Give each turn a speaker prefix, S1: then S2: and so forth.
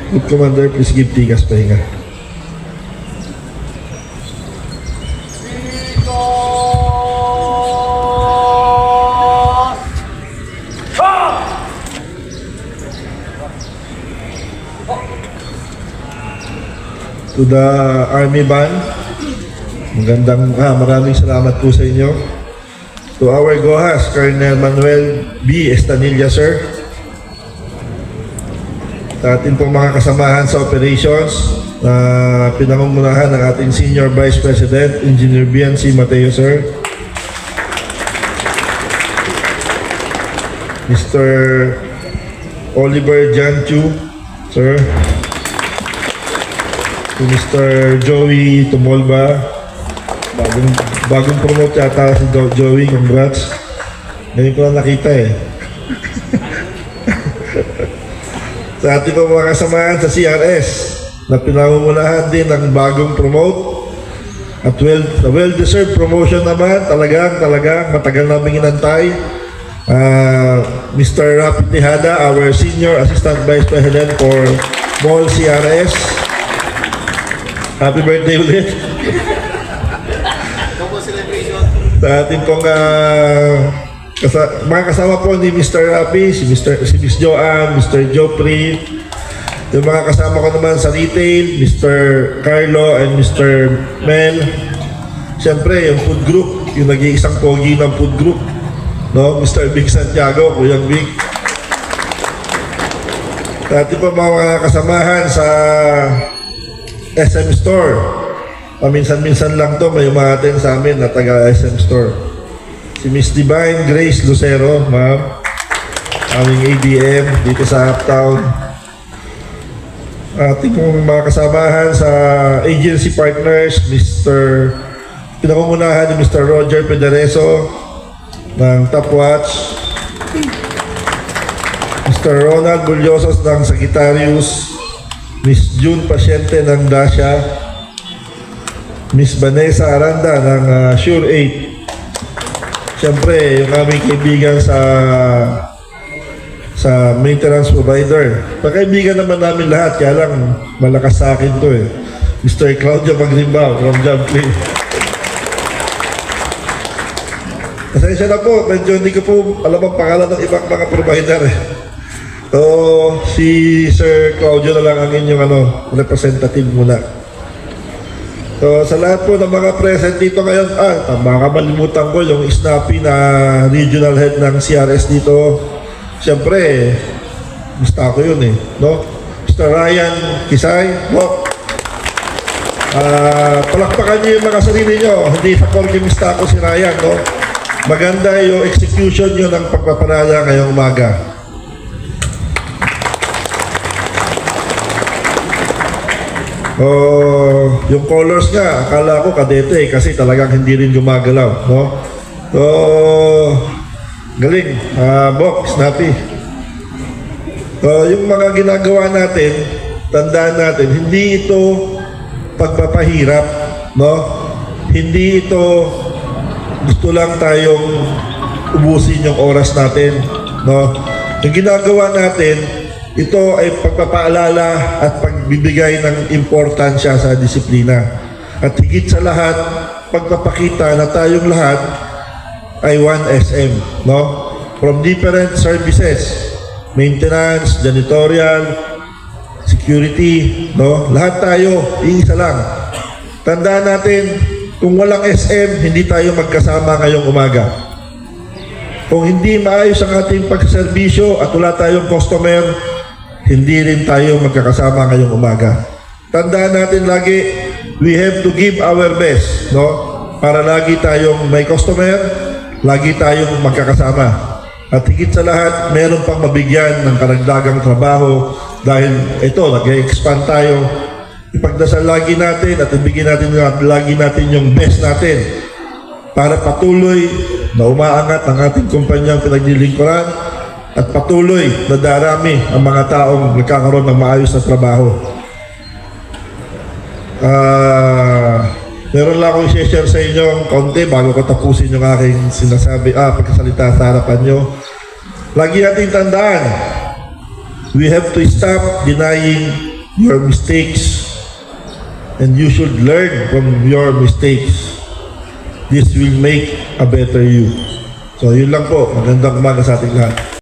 S1: Group Commander, please give Tigas pahinga. To the Army Band, maraming salamat po sa inyo. To our GOHAS, Colonel Manuel B. Estanilla, sir. Sa ating pong mga kasamahan sa operations na pinangungunahan ng ating Senior Vice President, Engineer Bian C. Mateo, sir. Mr. Oliver Janchu, sir. To Mr. Joey Tumolba, bagong promote yata si Joey, congrats. Ngayon ko lang nakita eh. Sa ating mga kasamahan sa CRS na pinangungunahan din ng bagong promote at well-deserved promotion naman, talagang matagal namin inantay. Mr. Rapi Tejada, our Senior Assistant Vice President for Mall CRS. Happy birthday ulit. Sa ating pong mga kasama po ni Mr. Rapi, si Miss Joanne, Mr. Jopri, yung mga kasama ko naman sa retail, Mr. Carlo and Mr. Mel. Siyempre, yung food group, yung nag-iisang pogi ng food group, no? Mr. Big Santiago, Kuyang Big. Sa ating pong mga kasamahan sa SM Store. Paminsan-minsan lang to may umaten sa amin na taga SM Store. Si Miss Divine Grace Lucero, ma'am. Aming ADM dito sa Uptown. Ating pong mga kasamahan sa agency partners, pinangungunahan ni Mr. Roger Pedereso ng Top Watch. Mr. Ronald Bulyosos ng Sagittarius. Miss June Pasyente ng Dasha, Miss Vanessa Aranda ng Sure 8. Siyempre, yung aming kaibigan sa maintenance provider. Pagkaibigan naman namin lahat, kaya lang malakas sa akin to eh. Mr. Claudio Magrimbaw from Jumpley. Pasensya na po, medyo hindi ko po alam ang pangalan ng ibang mga provider eh. So, si Sir Claudio na lang ang inyong representative muna. So, sa lahat po ng mga present dito ngayon, baka malimutan ko yung Snappy na regional head ng CRS dito. Siyempre, gusto ko yun eh, no? Mr. Ryan Kisay, no? Palakpakan niyo yung mga sarili niyo, hindi sa porke mista ko si Ryan, no? Maganda yung execution niyo ng pagpapanala ngayong umaga. Yung colors nga, akala ko kadete eh, kasi talagang hindi rin gumagalaw, no? So, galing, Bok, Snappy. So, yung mga ginagawa natin, tandaan natin, hindi ito pagpapahirap, no? Hindi ito gusto lang tayong ubusin yung oras natin, no? Yung ginagawa natin, ito ay pagpapaalala at pagbibigay ng importansya sa disiplina. At higit sa lahat, pagpapakita na tayong lahat ay 1SM, no? From different services, maintenance, janitorial, security, no? Lahat tayo, iisa lang. Tandaan natin, kung walang SM, hindi tayo magkasama ngayong umaga. Kung hindi maayos ang ating pagservisyo at wala tayong customer, hindi rin tayo magkakasama ngayong umaga. Tandaan natin lagi, we have to give our best, no? Para lagi tayong may customer, lagi tayong magkakasama. At higit sa lahat, meron pang mabigyan ng karagdagang trabaho dahil ito, nag-expand tayo. Ipagdasal lagi natin at ibigin natin lagi natin yung best natin para patuloy na umaangat ang ating kumpanyang pinaglilingkuran at patuloy na darami ang mga taong nagkakaroon ng maayos na trabaho. Meron lang akong i-share sa inyo konti bago ko tapusin yung aking pagkasalita sa harapan nyo. Lagi natin tandaan, we have to stop denying your mistakes and you should learn from your mistakes. This will make a better you. So yun lang po. Magandang umaga sa ating lahat.